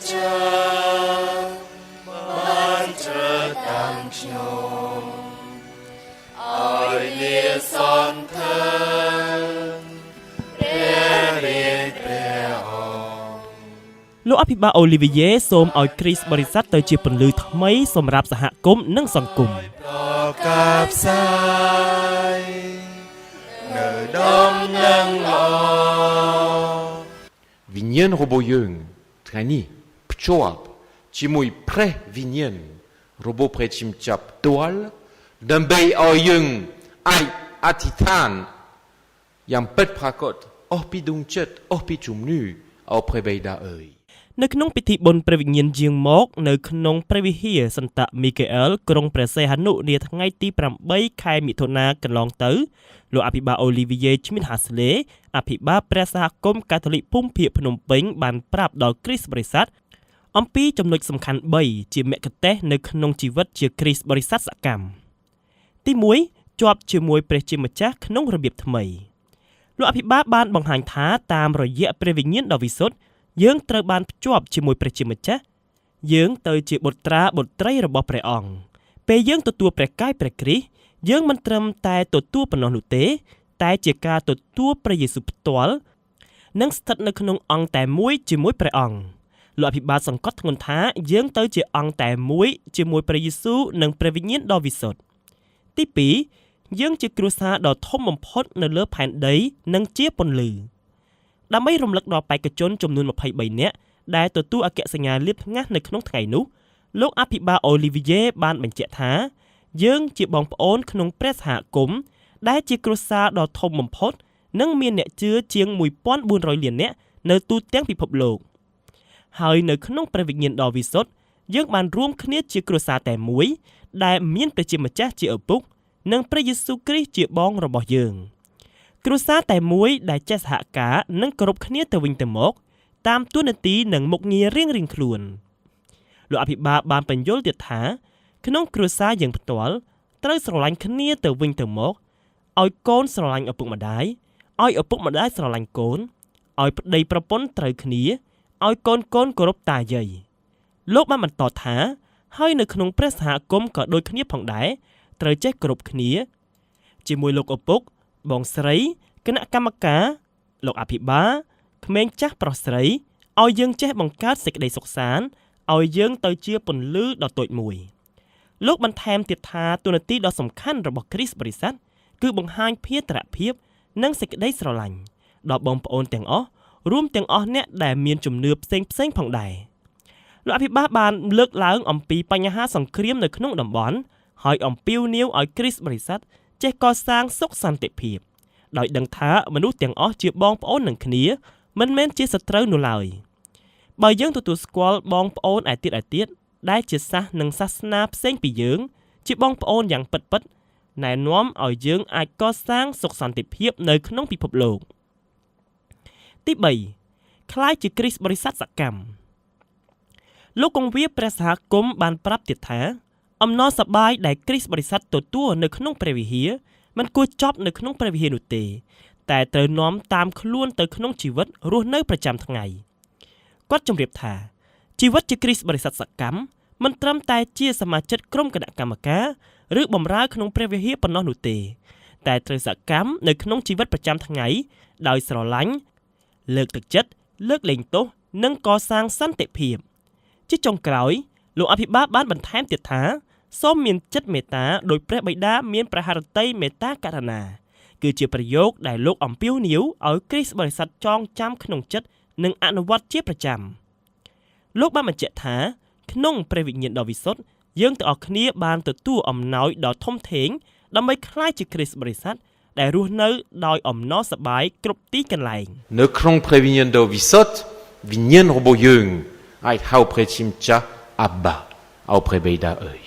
cha ban trở tăng nhung ôi lia son thân lia ong លោកអភិបាលអូលីវីយេសូមឲ្យគ្រីស្ទបរិស័ទទៅជាពន្លឺថ្មីសម្រាប់សហគមន៍និងសង្គម cặp sai nở đông lăng lo Vinien robo yeung, trani, pchoap, chimui pre vinien, robo pre chimchap toal, d'un bay o yeung, ai atitan, yam pet prakot, orpi dungchet, orpi chumnu, au pre bay da ơi. នៅក្នុងពិធីបុណ្យព្រះវិញ្ញាណយាងមកនៅក្នុងព្រះវិហារសន្តមីកាអែលក្រុងព្រះសីហនុនាថ្ងៃទី8ខែមិថុនាកន្លងទៅលោកអភិបាលអូលីវីយេឈ្មោះហាស្លេអភិបាលព្រះសហគមន៍កាតូលិកភូមិភាគភ្នំពេញបានប្រាប់ដល់គ្រីស្ទបរិស័ទអំពីចំណុចសំខាន់3ជាមគ្គទេសនៅក្នុងជីវិតជាគ្រីស្ទបរិស័ទសកម្មទី1ជាប់ជាមួយព្រះជាម្ចាស់ក្នុងរបៀបថ្មីលោកអភិបាលបានបង្ហាញថាតាមរយៈព្រះវិញ្ញាណដ៏វិសុទ្ធយើងត្រូវបានភ្ជាប់ជាមួយព្រះជាម្ចាស់យើងទៅជាបុត្រាបុត្រីរបស់ព្រះអង្គពេលយើងទទួលព្រះកាយព្រះគ្រីស្ទយើងមិនត្រឹមតែទទួលប៉ុណ្ណោះនោះទេតែជាការទទួលព្រះយេស៊ូវផ្ទាល់និងស្ថិតនៅក្នុងអង្គតែមួយជាមួយព្រះអង្គលោកអភិបាលសង្កត់ធ្ងន់ថាយើងទៅជាអង្គតែមួយជាមួយព្រះយេស៊ូវនិងព្រះវិញ្ញាណដ៏វិសុទ្ធទី2យើងជាគ្រួសារដ៏ធំបំផុតនៅលើផែនដីនិងជាពន្លឺដើម្បីរំលឹកដល់បេក្ខជនចំនួន23នាក់ដែលទទួលអគ្គសញ្ញាលាភថ្ងាសនៅក្នុងថ្ងៃនោះលោកអភិបាលអូលីវីយេបានបញ្ជាក់ថាយើងជាបងប្អូនក្នុងព្រះសហគមន៍ដែលជាគ្រួសារដ៏ធំបំផុតនិងមានអ្នកជឿជាង1400លាននាក់នៅទូទាំងពិភពលោកហើយនៅក្នុងព្រះវិញ្ញាណដ៏វិសុទ្ធយើងបានរួមគ្នាជាគ្រួសារតែមួយដែលមានព្រះជាម្ចាស់ជាឪពុកនិងព្រះយេស៊ូវគ្រីស្ទជាបងរបស់យើងគ្រួសារតែមួយដែលចេះសហការនិងគោរពគ្នាទៅវិញទៅមកតាមទួនាទីនិងមុខងាររៀងៗខ្លួនលោកអភិបាលបានបញ្យល់ទៀតថាក្នុងគ្រួសារយើងផ្ទាល់ត្រូវស្រឡាញ់គ្នាទៅវិញទៅមកឲ្យកូនស្រឡាញ់ឪពុកម្ដាយឲ្យឪពុកម្ដាយស្រឡាញ់កូនឲ្យប្តីប្រពន្ធត្រូវគ្នាឲ្យកូនគោរពតាយាយលោកបានបន្តថាហើយនៅក្នុងព្រះសហគមន៍ក៏ដូចគ្នាផងដែរត្រូវចេះគោរពគ្នាជាមួយលោកឪពុកបងស្រីគណៈកម្មការលោកអភិបាលក្មេងចាស់ប្រុសស្រីឲ្យយើងចេះបង្កើតសេចក្តីសុខសាន្តឲ្យយើងទៅជាពន្លឺដ៏តូចមួយលោកបន្ថែមទៀតថាទូនាទីដ៏សំខាន់របស់គ្រីស្ទបរិស័ទគឺបង្ហាញភារភាពនិងសេចក្តីស្រឡាញ់ដល់បងប្អូនទាំងអស់រួមទាំងអស់អ្នកដែលមានជំនឿផ្សេងផងដែរលោកអភិបាលបានលើកឡើងអំពីបញ្ហាសង្គ្រាមនៅក្នុងតំបន់ហើយអំពាវនាវឲ្យគ្រីស្ទបរិស័ទចេះកសាងសុខសន្តិភាពដោយដឹងថាមនុស្សទាំងអស់ជាបងប្អូននឹងគ្នាមិនមែនជាសត្រូវនោះឡើយបើយើងទទួលស្គាល់បងប្អូនឯទៀតដែលជាសាសនិងសាសនាផ្សេងពីយើងជាបងប្អូនយ៉ាងពិតណែនាំឲ្យយើងអាចកសាងសុខសន្តិភាពនៅក្នុងពិភពលោកទី3ខ្លាយជាគ្រីស្ទបរិស័ទសកម្មលោកគង្វាព្រះសហគមន៍បានប្រាប់ទៀតថាអំណរសប្បាយដែលគ្រីស្ទបរិស័ទទទួលនៅក្នុងព្រះវិហារមិនគួរចប់នៅក្នុងព្រះវិហារនោះទេតែត្រូវនាំតាមខ្លួនទៅក្នុងជីវិតរស់នៅប្រចាំថ្ងៃគាត់ជម្រាបថាជីវិតជាគ្រីស្ទបរិស័ទសកម្មមិនត្រឹមតែជាសមាជិកក្រុមគណៈកម្មការឬបម្រើក្នុងព្រះវិហារប៉ុណ្ណោះនោះទេតែត្រូវសកម្មនៅក្នុងជីវិតប្រចាំថ្ងៃដោយស្រឡាញ់លើកទឹកចិត្តលើកលែងទោសនិងកសាងសន្តិភាពជាចុងក្រោយលោកអភិបាលបានបន្ថែមទៀតថាសូមមានចិត្តមេត្តាដោយព្រះបិតាមានព្រះハរតីមេត្តាករុណាគឺជាប្រយោគដែលលោកអំពាវនាវឲ្យគ្រីស្ទបរិស័ទចងចាំក្នុងចិត្តនិងអនុវត្តជាប្រចាំលោកបានបញ្ជាក់ថាក្នុងព្រះវិញ្ញាណដ៏វិសុទ្ធយើងទាំងអស់គ្នាបានទទួលអំណោយដ៏ធំធេងដើម្បីក្លាយជាគ្រីស្ទបរិស័ទដែលរស់នៅដោយអំណរសប្បាយគ្រប់ទីកន្លែង នៅក្នុងព្រះវិញ្ញាណដ៏វិសុទ្ធវិញ្ញាណរបស់យើងអាចហៅព្រះជាម្ចាស់អាបាឲ្យព្រះបិតាអើយ